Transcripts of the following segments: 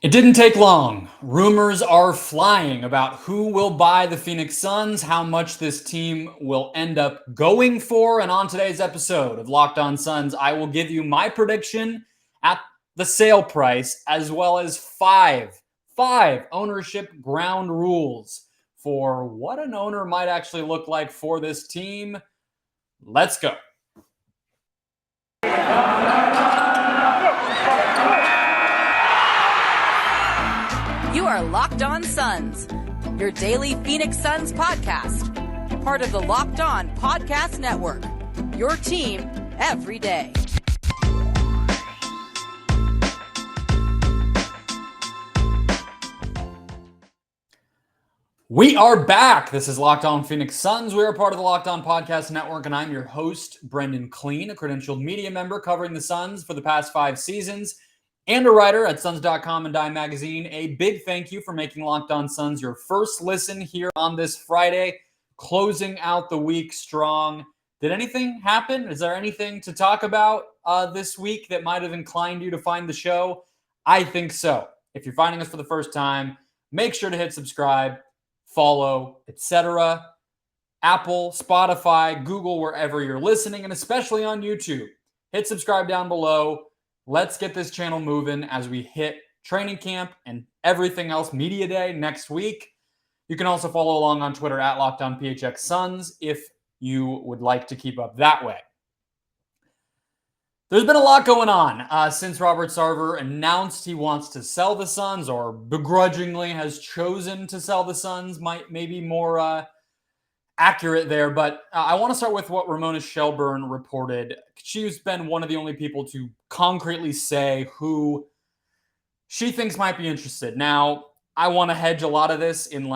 It didn't take long. Rumors are flying about who will buy the Phoenix Suns, how much this team will end up going for. And on today's episode of Locked On Suns, I will give you my prediction at the sale price, as well as five ownership ground rules for what an owner might actually look like for this team. Let's go. You are Locked On Suns, your daily Phoenix Suns podcast, part of the Locked On Podcast Network, your team every day. We are back. This is Locked On Phoenix Suns. We are part of the Locked On Podcast Network, and I'm your host, Brendon Kleen, a credentialed media member covering the Suns for the past 5 seasons, and a writer at Suns.com and Dime Magazine. A big thank you for making Locked On Suns your first listen here on this Friday, closing out the week strong. Did anything happen? Is there anything to talk about this week that might have inclined you to find the show? I think so. If you're finding us for the first time, make sure to hit subscribe, follow, etc. Apple, Spotify, Google, wherever you're listening, and especially on YouTube. Hit subscribe down below. Let's get this channel moving as we hit training camp and everything else, media day next week. You can also follow along on Twitter at LockedOnPHXSuns if you would like to keep up that way. There's been a lot going on since Robert Sarver announced he wants to sell the Suns, or begrudgingly has chosen to sell the Suns, may be more accurate there. But I want to start with what Ramona Shelburne reported. She's been one of the only people to concretely say who she thinks might be interested. Now, I want to hedge a lot of this in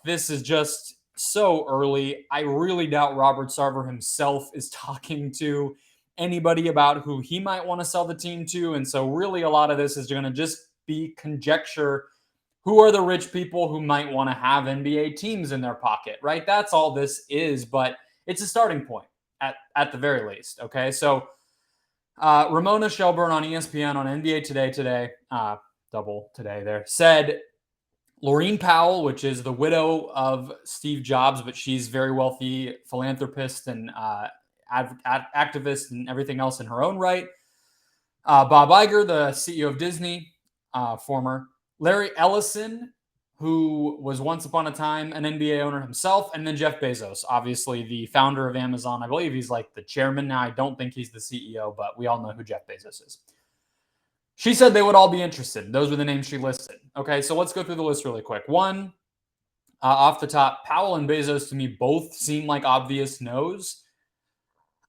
this is just so early. I really doubt Robert Sarver himself is talking to anybody about who he might want to sell the team to. And so really a lot of this is going to just be conjecture. Who are the rich people who might want to have NBA teams in their pocket, right? That's all this is, but it's a starting point at the very least, okay? So Ramona Shelburne on ESPN on NBA today, double today there, said Laureen Powell, which is the widow of Steve Jobs, but she's very wealthy philanthropist and activist and everything else in her own right. Bob Iger, the CEO of Disney, former. Larry Ellison, who was once upon a time an NBA owner himself, and then Jeff Bezos, obviously the founder of Amazon. I believe he's like the chairman now. I don't think he's the CEO, but we all know who Jeff Bezos is. She said they would all be interested. Those were the names she listed. Okay, so let's go through the list really quick. One, off the top, Powell and Bezos to me both seem like obvious no's.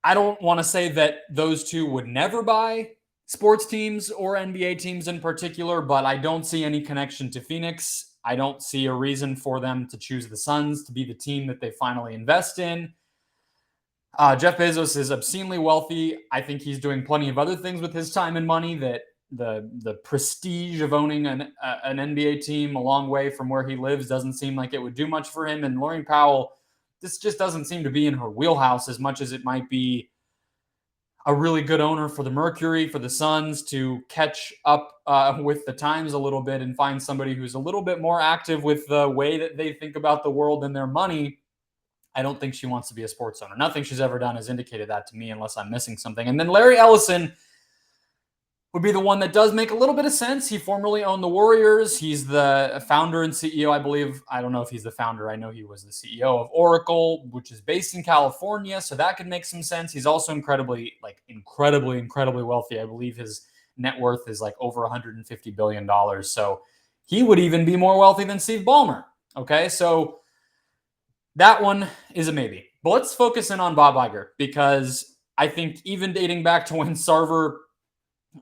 I don't want to say that those two would never buy sports teams or NBA teams in particular, but I don't see any connection to Phoenix. I don't see a reason for them to choose the Suns to be the team that they finally invest in. Jeff Bezos is obscenely wealthy. I think he's doing plenty of other things with his time and money that the prestige of owning an NBA team a long way from where he lives doesn't seem like it would do much for him. And Laureen Powell, this just doesn't seem to be in her wheelhouse as much as it might be a really good owner for the Mercury, for the Suns to catch up with the times a little bit and find somebody who's a little bit more active with the way that they think about the world and their money. I don't think she wants to be a sports owner. Nothing she's ever done has indicated that to me unless I'm missing something. And then Larry Ellison would be the one that does make a little bit of sense. He formerly owned the Warriors. He's the founder and CEO, I believe. I don't know if he's the founder. I know he was the CEO of Oracle, which is based in California. So that could make some sense. He's also incredibly wealthy. I believe his net worth is like over $150 billion. So he would even be more wealthy than Steve Ballmer. Okay, so that one is a maybe. But let's focus in on Bob Iger, because I think even dating back to when Sarver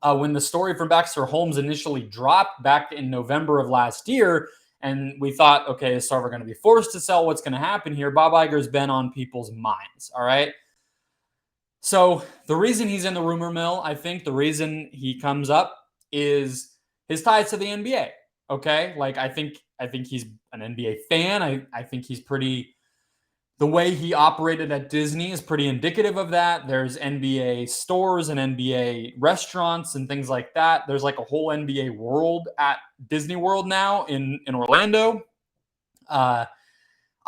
when the story from Baxter Holmes initially dropped back in November of last year, and we thought, okay, is Sarver going to be forced to sell? What's going to happen here? Bob Iger's been on people's minds, all right? So the reason he's in the rumor mill, I think the reason he comes up is his ties to the NBA, okay? I think he's an NBA fan. I think he's pretty The way he operated at Disney is pretty indicative of that. There's NBA stores and NBA restaurants and things like that. There's like a whole NBA world at Disney World now in Orlando.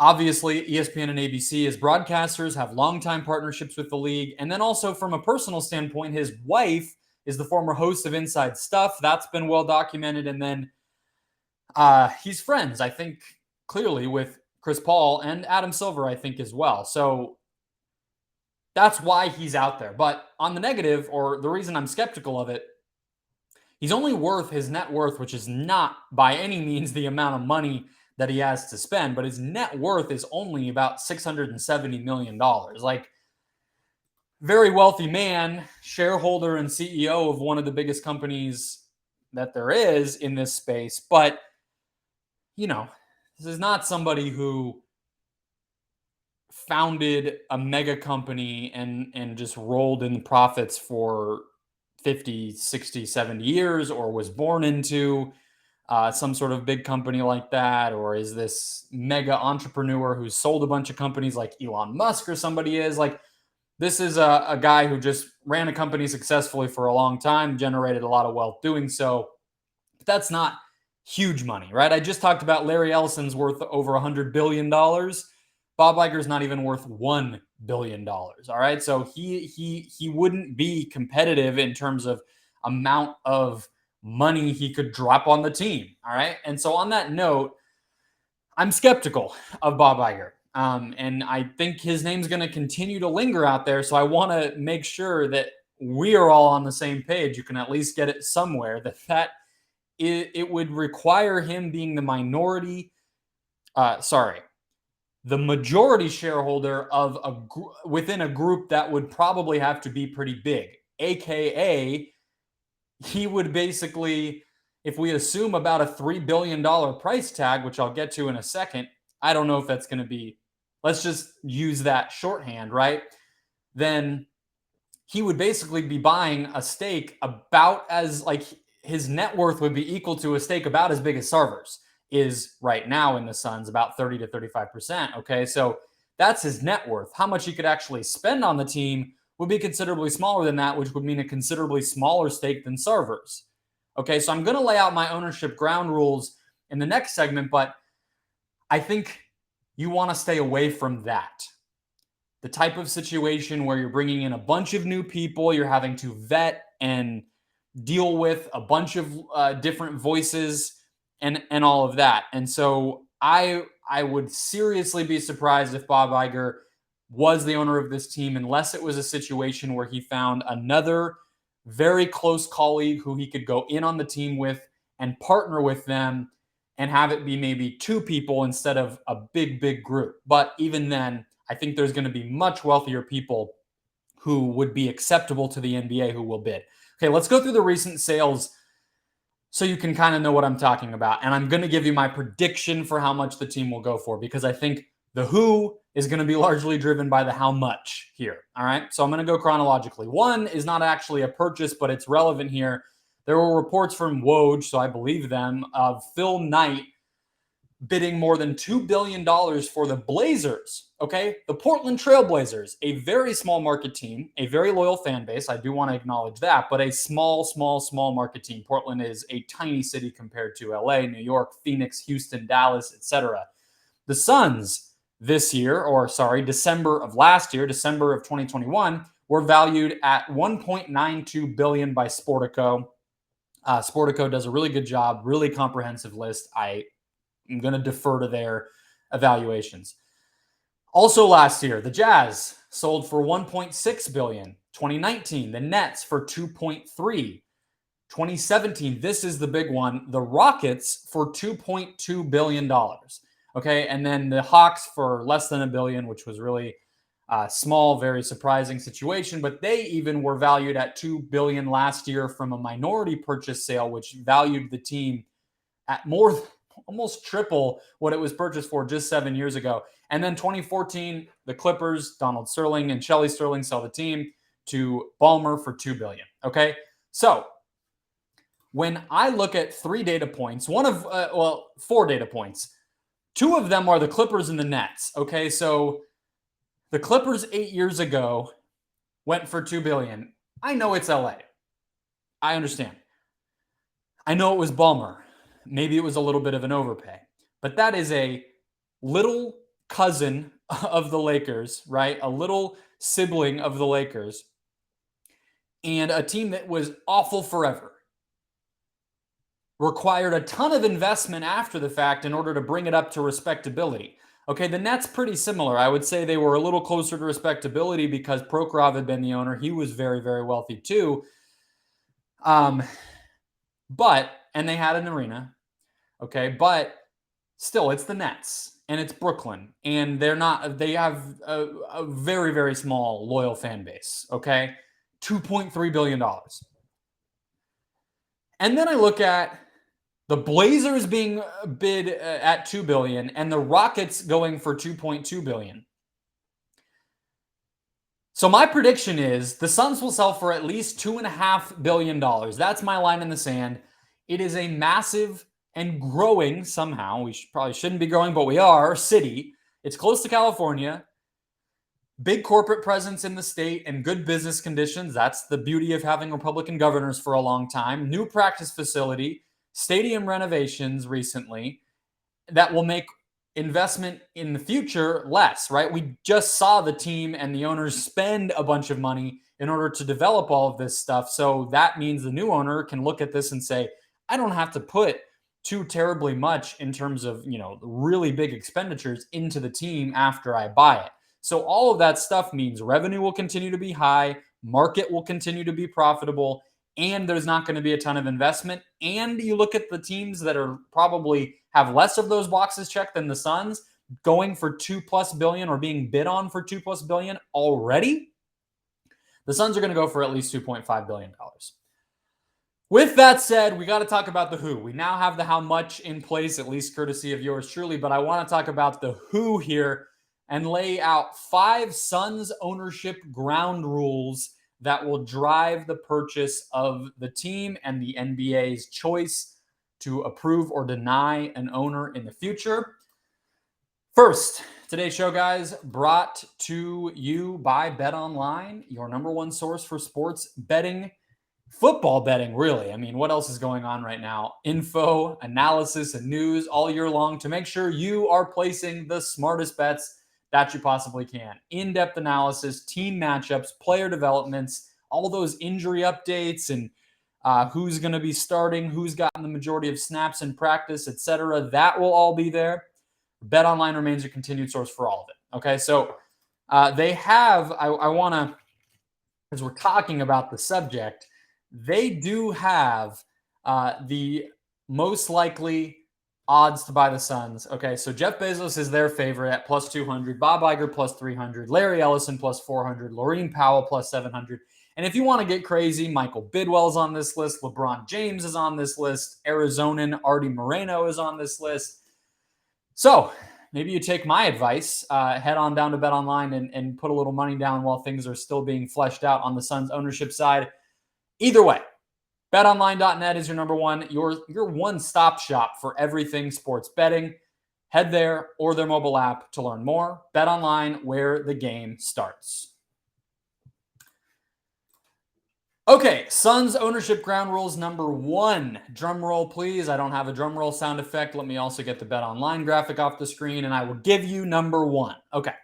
Obviously, ESPN and ABC as broadcasters have longtime partnerships with the league. And then also from a personal standpoint, his wife is the former host of Inside Stuff. That's been well documented. And then he's friends, I think, clearly with Chris Paul and Adam Silver, I think, as well. So that's why he's out there. But on the negative, or the reason I'm skeptical of it, he's only worth his net worth, which is not by any means the amount of money that he has to spend, but his net worth is only about $670 million. Like, very wealthy man, shareholder and CEO of one of the biggest companies that there is in this space. But, this is not somebody who founded a mega company and just rolled in the profits for 50, 60, 70 years, or was born into some sort of big company like that, or is this mega entrepreneur who's sold a bunch of companies like Elon Musk or somebody is. Like, this is a guy who just ran a company successfully for a long time, generated a lot of wealth doing so. But that's not huge money, right? I just talked about Larry Ellison's worth over $100 billion. Bob Iger's not even worth $1 billion. All right. So he wouldn't be competitive in terms of amount of money he could drop on the team. All right. And so on that note, I'm skeptical of Bob Iger. And I think his name's going to continue to linger out there. So I want to make sure that we are all on the same page. You can at least get it somewhere that it would require him being the the majority shareholder of within a group that would probably have to be pretty big, AKA he would basically, if we assume about a $3 billion price tag, which I'll get to in a second, I don't know if that's going to be, let's just use that shorthand, right? Then he would basically be buying a stake about as, like, his net worth would be equal to a stake about as big as Sarver's is right now in the Suns, about 30 to 35%. Okay, so that's his net worth. How much he could actually spend on the team would be considerably smaller than that, which would mean a considerably smaller stake than Sarver's. Okay, so I'm going to lay out my ownership ground rules in the next segment, but I think you want to stay away from that. The type of situation where you're bringing in a bunch of new people, you're having to vet and deal with a bunch of different voices and all of that. And so I would seriously be surprised if Bob Iger was the owner of this team, unless it was a situation where he found another very close colleague who he could go in on the team with and partner with them and have it be maybe two people instead of a big group. But even then, I think there's going to be much wealthier people who would be acceptable to the NBA who will bid. Okay, let's go through the recent sales so you can kind of know what I'm talking about. And I'm going to give you my prediction for how much the team will go for, because I think the who is going to be largely driven by the how much here. All right, so I'm going to go chronologically. One is not actually a purchase, but it's relevant here. There were reports from Woj, so I believe them, of Phil Knight bidding more than $2 billion for the Blazers, okay? The Portland Trail Blazers, a very small market team, a very loyal fan base. I do want to acknowledge that, but a small market team. Portland is a tiny city compared to LA, New York, Phoenix, Houston, Dallas, etc. The Suns this year, December of last year, December of 2021, were valued at $1.92 billion by Sportico. Sportico does a really good job, really comprehensive list. I'm going to defer to their evaluations. Also last year, the Jazz sold for $1.6 billion. 2019, the Nets for $2.3. 2017, this is the big one, the Rockets for $2.2 billion. Okay, and then the Hawks for less than $1 billion, which was really small, very surprising situation. But they even were valued at $2 billion last year from a minority purchase sale, which valued the team at almost triple what it was purchased for just 7 years ago. And then 2014, the Clippers, Donald Sterling and Shelley Sterling sell the team to Ballmer for $2 billion. Okay, so when I look at 3 data points, 4 data points, 2 of them are the Clippers and the Nets. Okay, so The Clippers 8 years ago went for $2 billion. I know it's LA. I understand. I know it was Ballmer. Maybe it was a little bit of an overpay. But that is a little cousin of the Lakers, right? A little sibling of the Lakers. And a team that was awful forever. Required a ton of investment after the fact in order to bring it up to respectability. Okay, the Nets pretty similar. I would say they were a little closer to respectability because Prokhorov had been the owner. He was very, very wealthy too. But they had an arena. Okay, but still, it's the Nets and it's Brooklyn, and they have a very, very small loyal fan base. Okay, $2.3 billion. And then I look at the Blazers being bid at $2 billion and the Rockets going for $2.2 billion. So my prediction is the Suns will sell for at least $2.5 billion. That's my line in the sand. It is a massive and growing somehow. We probably shouldn't be growing, but we are. City. It's close to California. Big corporate presence in the state and good business conditions. That's the beauty of having Republican governors for a long time. New practice facility, stadium renovations recently that will make investment in the future less, right? We just saw the team and the owners spend a bunch of money in order to develop all of this stuff. So that means the new owner can look at this and say, I don't have to put too terribly much in terms of, really big expenditures into the team after I buy it. So all of that stuff means revenue will continue to be high, market will continue to be profitable, and there's not going to be a ton of investment. And you look at the teams that are probably have less of those boxes checked than the Suns, going for $2+ billion or being bid on for $2+ billion already. The Suns are going to go for at least $2.5 billion. With that said, we got to talk about the who. We now have the how much in place, at least courtesy of yours truly, but I want to talk about the who here and lay out 5 Suns ownership ground rules that will drive the purchase of the team and the NBA's choice to approve or deny an owner in the future. First, today's show, guys, brought to you by BetOnline, your number one source for sports betting, football betting, really. I mean, what else is going on right now? Info, analysis, and news all year long to make sure you are placing the smartest bets that you possibly can. In-depth analysis, team matchups, player developments, all those injury updates, and who's going to be starting, who's gotten the majority of snaps in practice, etc. That will all be there. BetOnline remains your continued source for all of it. Okay, so they have, I want to, as we're talking about the subject, they do have the most likely odds to buy the Suns. Okay, so Jeff Bezos is their favorite at plus 200, Bob Iger plus 300, Larry Ellison plus 400, Laureen Powell plus 700. And if you want to get crazy, Michael Bidwell's on this list, LeBron James is on this list, Arizonan Artie Moreno is on this list. So maybe you take my advice, head on down to BetOnline and put a little money down while things are still being fleshed out on the Suns ownership side. Either way, BetOnline.net is your number one, your one-stop shop for everything sports betting. Head there or their mobile app to learn more. BetOnline, where the game starts. Okay, Suns ownership ground rules number 1. Drum roll, please. I don't have a drum roll sound effect. Let me also get the BetOnline graphic off the screen, and I will give you number 1. Okay.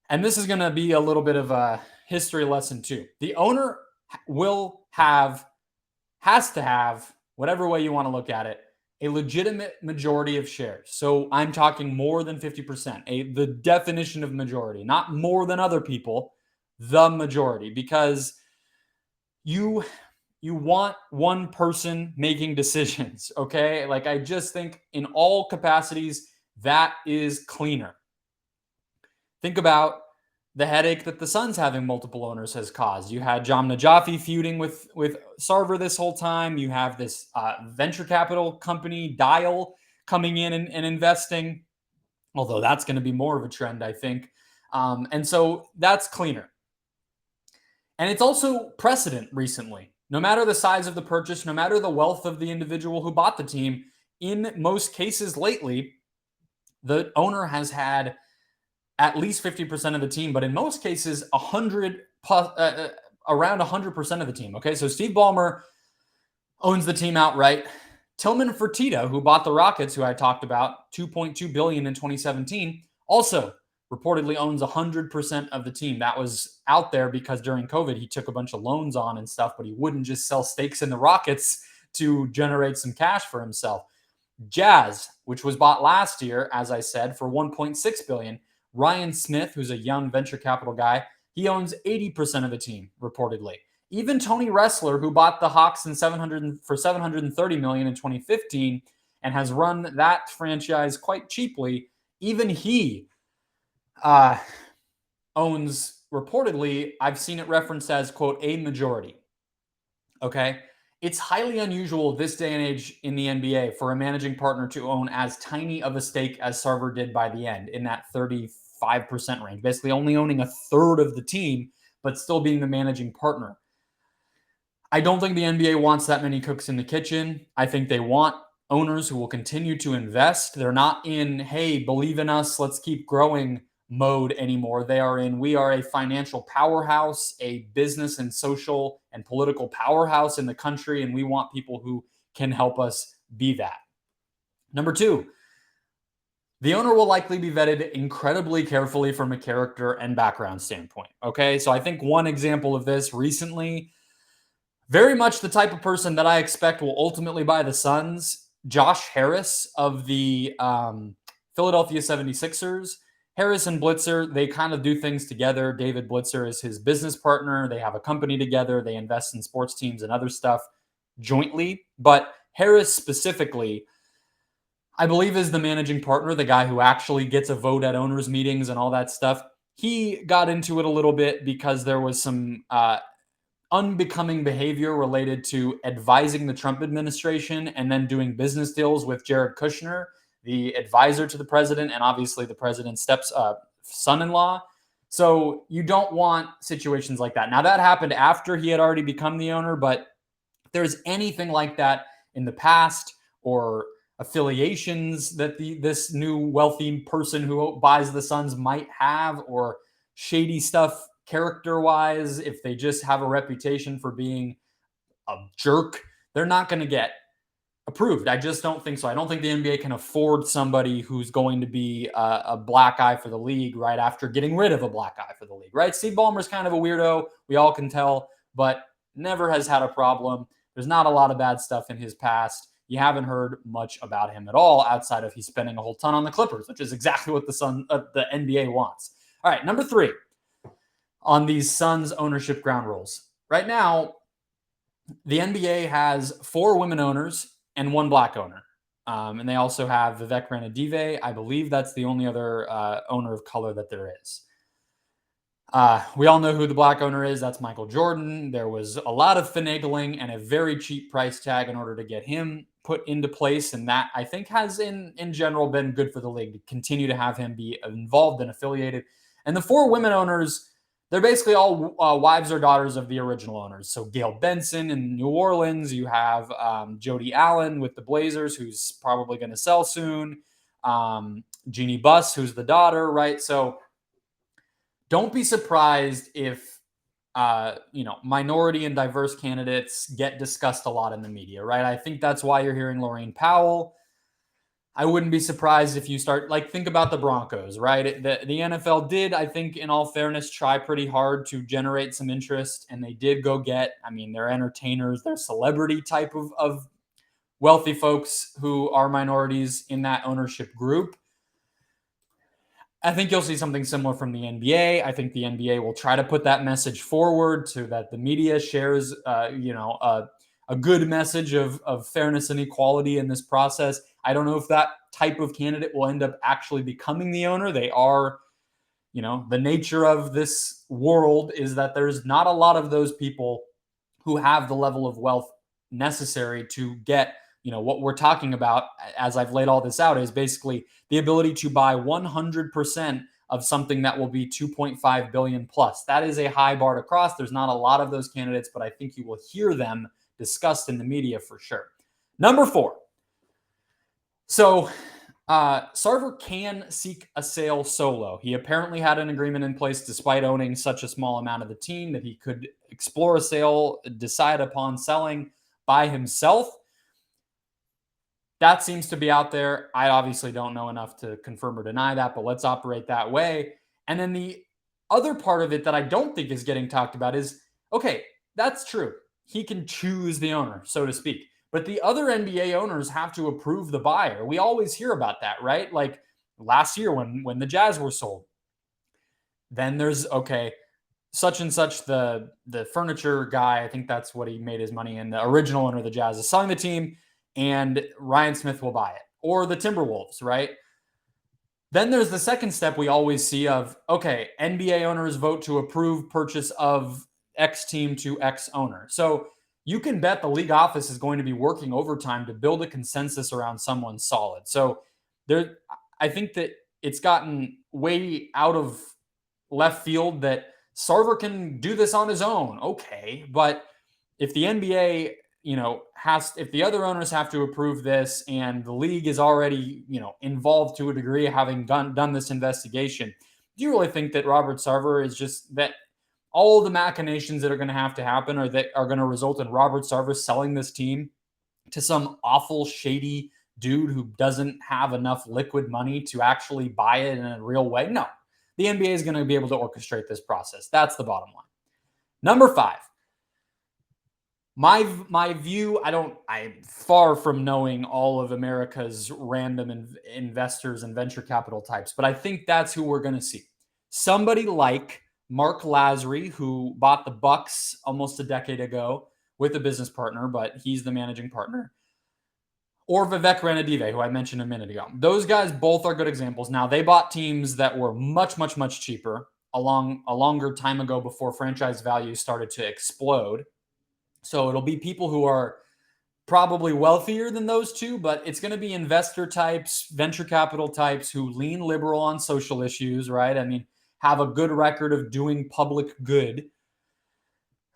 And this is going to be a little bit of a history lesson too. The owner has to have, whatever way you want to look at it, a legitimate majority of shares. So I'm talking more than 50%, the definition of majority, not more than other people, the majority, because you want one person making decisions, okay? Like, I just think in all capacities, that is cleaner. Think about the headache that the Suns having multiple owners has caused. You had Jam Najafi feuding with Sarver this whole time. You have this venture capital company, Dial, coming in and investing, although that's going to be more of a trend, I think. And so that's cleaner. And it's also precedent recently. No matter the size of the purchase, no matter the wealth of the individual who bought the team, in most cases lately, the owner has had at least 50% of the team, but in most cases, 100 plus, around 100% of the team. Okay, so Steve Ballmer owns the team outright. Tillman Fertitta, who bought the Rockets, who I talked about, $2.2 billion in 2017, also reportedly owns 100% of the team. That was out there because during COVID, he took a bunch of loans on and stuff, but he wouldn't just sell stakes in the Rockets to generate some cash for himself. Jazz, which was bought last year, as I said, for $1.6 billion. Ryan Smith, who's a young venture capital guy, he owns 80% of the team, reportedly. Even Tony Ressler, who bought the Hawks for $730 million in 2015 and has run that franchise quite cheaply, even he owns, reportedly, I've seen it referenced as, quote, a majority. Okay? It's highly unusual this day and age in the NBA for a managing partner to own as tiny of a stake as Sarver did by the end, in that 35% range, basically only owning a third of the team, but still being the managing partner. I don't think the NBA wants that many cooks in the kitchen. I think they want owners who will continue to invest. They're not in, hey, believe in us, let's keep growing mode anymore. They are in, we are a financial powerhouse, a business and social and political powerhouse in the country, and we want people who can help us be that. Number two, the owner will likely be vetted incredibly carefully from a character and background standpoint. Okay, so I think one example of this recently, very much the type of person that I expect will ultimately buy the Suns, Josh Harris of the Philadelphia 76ers. Harris and Blitzer, they kind of do things together. David Blitzer is his business partner. They have a company together. They invest in sports teams and other stuff jointly. But Harris specifically, I believe, is the managing partner, the guy who actually gets a vote at owners' meetings and all that stuff. He got into it a little bit because there was some unbecoming behavior related to advising the Trump administration and then doing business deals with Jared Kushner, the advisor to the president, and obviously the president's son-in-law. So you don't want situations like that. Now, that happened after he had already become the owner, but if there's anything like that in the past, or affiliations that this new wealthy person who buys the Suns might have, or shady stuff character-wise, if they just have a reputation for being a jerk, they're not going to get approved. I just don't think so. I don't think the NBA can afford somebody who's going to be a black eye for the league right after getting rid of a black eye for the league, right? Steve Ballmer's kind of a weirdo. We all can tell, but never has had a problem. There's not a lot of bad stuff in his past. You haven't heard much about him at all outside of he's spending a whole ton on the Clippers, which is exactly what the NBA wants. All right, number three on these Suns ownership ground rules. Right now, the NBA has 4 women owners and 1 black owner. And they also have Vivek Ranadive. I believe that's the only other owner of color that there is. We all know who the black owner is. That's Michael Jordan. There was a lot of finagling and a very cheap price tag in order to get him put into place. And that, I think, has in general been good for the league to continue to have him be involved and affiliated. And the 4 women owners, they're basically all wives or daughters of the original owners. So Gail Benson in New Orleans. You have Jody Allen with the Blazers, who's probably going to sell soon. Jeannie Buss, who's the daughter, right? So don't be surprised if minority and diverse candidates get discussed a lot in the media, right? I think that's why you're hearing Lorraine Powell. I wouldn't be surprised if you start, think about the Broncos, right? The NFL did, I think, in all fairness, try pretty hard to generate some interest, and they did go get, they're entertainers, they're celebrity type of wealthy folks who are minorities in that ownership group. I think you'll see something similar from the NBA. I think the NBA will try to put that message forward so that the media shares, a good message of fairness and equality in this process. I don't know if that type of candidate will end up actually becoming the owner. They are, the nature of this world is that there's not a lot of those people who have the level of wealth necessary to get, what we're talking about, as I've laid all this out, is basically the ability to buy 100% of something that will be 2.5 billion plus. That is a high bar to cross. There's not a lot of those candidates, but I think you will hear them discussed in the media for sure. Number 4. So Sarver can seek a sale solo. He apparently had an agreement in place despite owning such a small amount of the team that he could explore a sale, decide upon selling by himself. That seems to be out there. I obviously don't know enough to confirm or deny that, but let's operate that way. And then the other part of it that I don't think is getting talked about is, okay, that's true. He can choose the owner, so to speak. But the other NBA owners have to approve the buyer. We always hear about that, right? Like last year when the Jazz were sold. Then there's, okay, such and such, the furniture guy, I think that's what he made his money in. The original owner of the Jazz is selling the team, and Ryan Smith will buy it. Or the Timberwolves, right? Then there's the second step we always see of, okay, NBA owners vote to approve purchase of X team to X owner. So you can bet the league office is going to be working overtime to build a consensus around someone solid. So there, I think that it's gotten way out of left field that Sarver can do this on his own. Okay, but if the NBA, if the other owners have to approve this and the league is already, involved to a degree, having done this investigation, do you really think that Robert Sarver is just that all the machinations that are going to have to happen or that are going to result in Robert Sarver selling this team to some awful, shady dude who doesn't have enough liquid money to actually buy it in a real way? No. The NBA is going to be able to orchestrate this process. That's the bottom line. Number 5. My view, I'm far from knowing all of America's random investors and venture capital types, but I think that's who we're going to see. Somebody like Mark Lazary, who bought the Bucks almost a decade ago with a business partner, but he's the managing partner. Or Vivek Ranadive, who I mentioned a minute ago. Those guys both are good examples. Now, they bought teams that were much, much, much cheaper a longer time ago before franchise value started to explode. So it'll be people who are probably wealthier than those two, but it's going to be investor types, venture capital types who lean liberal on social issues, right? I mean, have a good record of doing public good.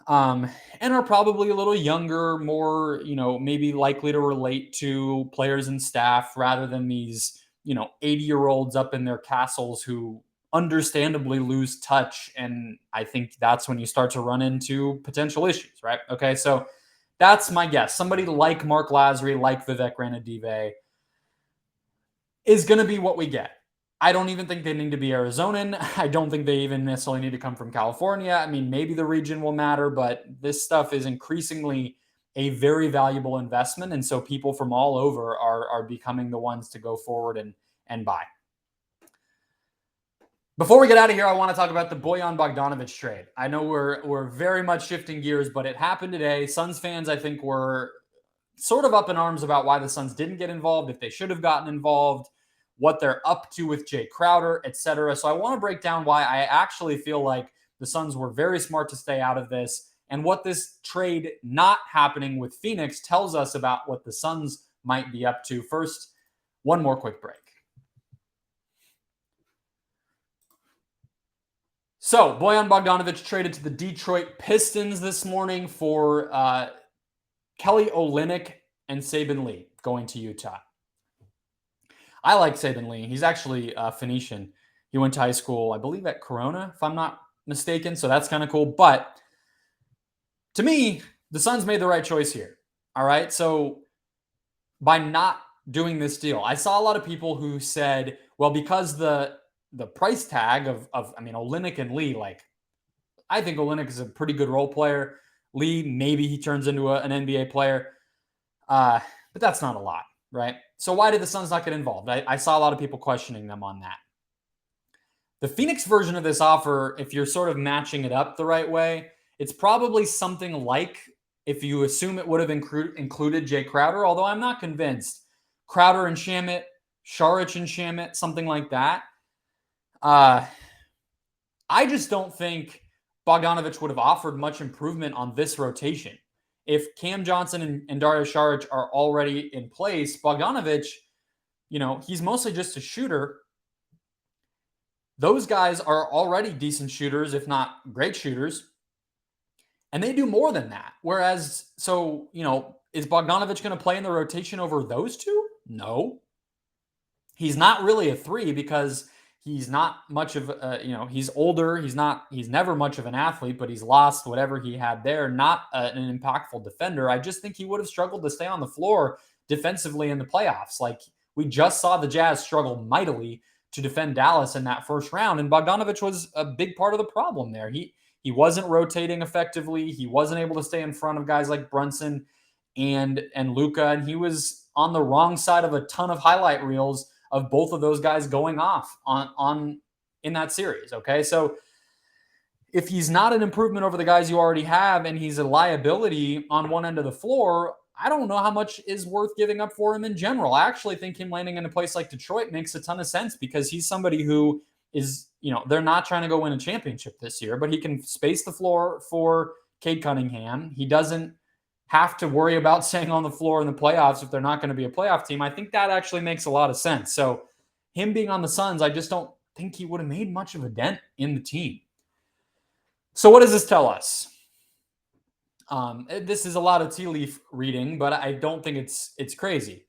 And are probably a little younger, more, maybe likely to relate to players and staff rather than these, 80-year-olds up in their castles who understandably lose touch. And I think that's when you start to run into potential issues, right? Okay, so that's my guess. Somebody like Mark Lazary, like Vivek Ranadive is going to be what we get. I don't even think they need to be Arizonan. I don't think they even necessarily need to come from California. I mean, maybe the region will matter, but this stuff is increasingly a very valuable investment. And so people from all over are becoming the ones to go forward and buy. Before we get out of here, I want to talk about the Bojan Bogdanovic trade. I know we're very much shifting gears, but it happened today. Suns fans, I think, were sort of up in arms about why the Suns didn't get involved, if they should have gotten involved, what they're up to with Jay Crowder, etc. So I want to break down why I actually feel like the Suns were very smart to stay out of this and what this trade not happening with Phoenix tells us about what the Suns might be up to. First, one more quick break. So Bojan Bogdanovic traded to the Detroit Pistons this morning for Kelly Olynyk and Saben Lee going to Utah. I like Saben Lee. He's actually Phoenician. He went to high school, I believe, at Corona, if I'm not mistaken. So that's kind of cool. But to me, the Suns made the right choice here. All right. So by not doing this deal, I saw a lot of people who said, well, because the price tag of Olynyk and Lee, like, I think Olynyk is a pretty good role player. Lee, maybe he turns into an NBA player. But that's not a lot, right? So why did the Suns not get involved? I saw a lot of people questioning them on that. The Phoenix version of this offer, if you're sort of matching it up the right way, it's probably something like, if you assume it would have included Jay Crowder, although I'm not convinced, Crowder and Shamet, Šarić and Shamet, something like that. I just don't think Bogdanovic would have offered much improvement on this rotation. If Cam Johnson and Dario Šarić are already in place, Bogdanovic, he's mostly just a shooter. Those guys are already decent shooters, if not great shooters. And they do more than that. Whereas, is Bogdanovic going to play in the rotation over those two? No. He's not really a 3 because he's not much of he's older. He's never much of an athlete, but he's lost whatever he had there. Not an impactful defender. I just think he would have struggled to stay on the floor defensively in the playoffs. Like, we just saw the Jazz struggle mightily to defend Dallas in that first round, and Bogdanovic was a big part of the problem there. He wasn't rotating effectively. He wasn't able to stay in front of guys like Brunson and Luka, and he was on the wrong side of a ton of highlight reels of both of those guys going off on in that series. Okay, so if he's not an improvement over the guys you already have, and he's a liability on one end of the floor, I don't know how much is worth giving up for him in general. I actually think him landing in a place like Detroit makes a ton of sense, because he's somebody who is, they're not trying to go win a championship this year, but he can space the floor for Cade Cunningham. He doesn't have to worry about staying on the floor in the playoffs if they're not going to be a playoff team. I think that actually makes a lot of sense. So him being on the Suns, I just don't think he would have made much of a dent in the team. So what does this tell us? This is a lot of tea leaf reading, but I don't think it's crazy.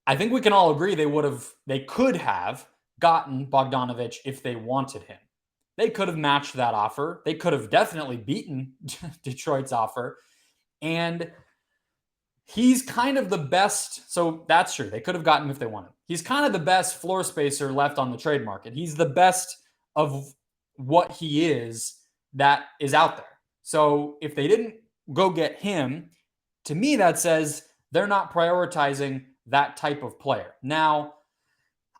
I think we can all agree they could have gotten Bogdanovic if they wanted him. They could have matched that offer. They could have definitely beaten Detroit's offer. And he's kind of the best. So that's true. They could have gotten him if they wanted. He's kind of the best floor spacer left on the trade market. He's the best of what he is that is out there. So if they didn't go get him, to me, that says they're not prioritizing that type of player. Now,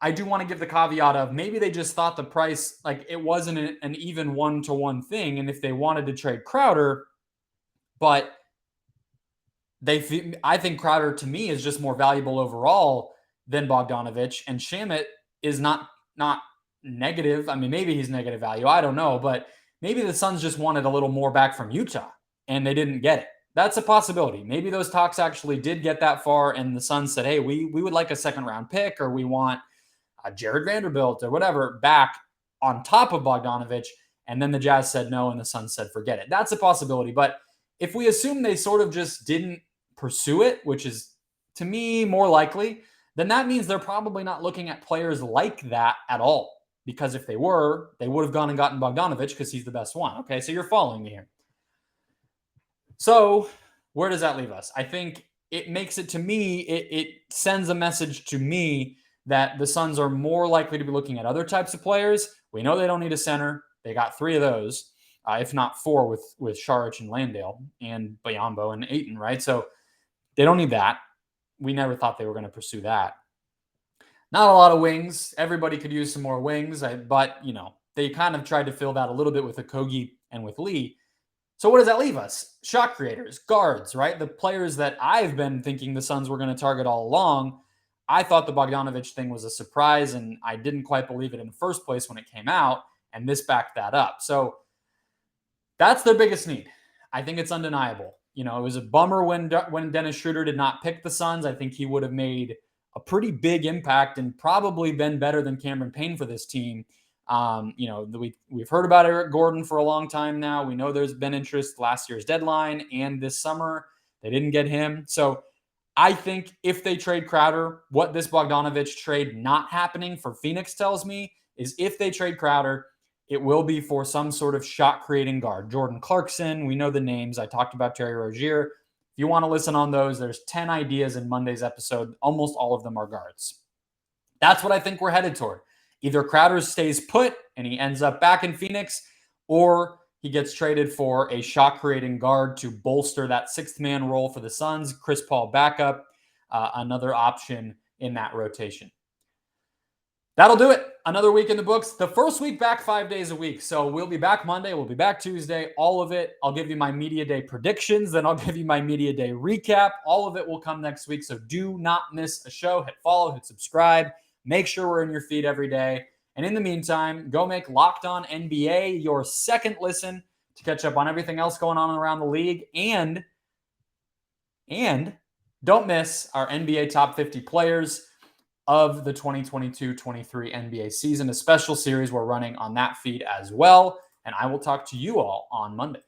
I do want to give the caveat of maybe they just thought the price, like, it wasn't an even one-to-one thing. And if they wanted to trade Crowder, but I think Crowder, to me, is just more valuable overall than Bogdanovic, and Shamet is not negative. I mean, maybe he's negative value. I don't know, but maybe the Suns just wanted a little more back from Utah and they didn't get it. That's a possibility. Maybe those talks actually did get that far, and the Suns said, hey, we would like a second-round pick, or we want Jared Vanderbilt or whatever back on top of Bogdanovic, and then the Jazz said no, and the Suns said forget it. That's a possibility. But if we assume they sort of just didn't pursue it, which is, to me, more likely, then that means they're probably not looking at players like that at all. Because if they were, they would have gone and gotten Bogdanovic because he's the best one. Okay, so you're following me here. So where does that leave us? I think it makes it, to me, it sends a message to me that the Suns are more likely to be looking at other types of players. We know they don't need a center. They got 3 of those, if not 4 with Saric and Landale and Biyombo and Ayton, right? So they don't need that. We never thought they were going to pursue that. Not a lot of wings. Everybody could use some more wings, but, they kind of tried to fill that a little bit with Okogie and with Lee. So what does that leave us? Shot creators, guards, right? The players that I've been thinking the Suns were going to target all along. I thought the Bogdanovic thing was a surprise, and I didn't quite believe it in the first place when it came out, and this backed that up. So that's their biggest need. I think it's undeniable. It was a bummer when Dennis Schroeder did not pick the Suns. I think he would have made a pretty big impact and probably been better than Cameron Payne for this team. We've heard about Eric Gordon for a long time now. We know there's been interest last year's deadline and this summer. They didn't get him. So I think if they trade Crowder, what this Bogdanovic trade not happening for Phoenix tells me is if they trade Crowder, it will be for some sort of shot-creating guard. Jordan Clarkson, we know the names. I talked about Terry Rozier. If you want to listen on those, there's 10 ideas in Monday's episode. Almost all of them are guards. That's what I think we're headed toward. Either Crowder stays put and he ends up back in Phoenix, or he gets traded for a shot-creating guard to bolster that 6th-man role for the Suns. Chris Paul backup, another option in that rotation. That'll do it. Another week in the books. The first week back 5 days a week. So we'll be back Monday. We'll be back Tuesday. All of it. I'll give you my Media Day predictions. Then I'll give you my Media Day recap. All of it will come next week. So do not miss a show. Hit follow, hit subscribe. Make sure we're in your feed every day. And in the meantime, go make Locked On NBA your second listen to catch up on everything else going on around the league. And don't miss our NBA Top 50 Players of the 2022-23 NBA season, a special series we're running on that feed as well. And I will talk to you all on Monday.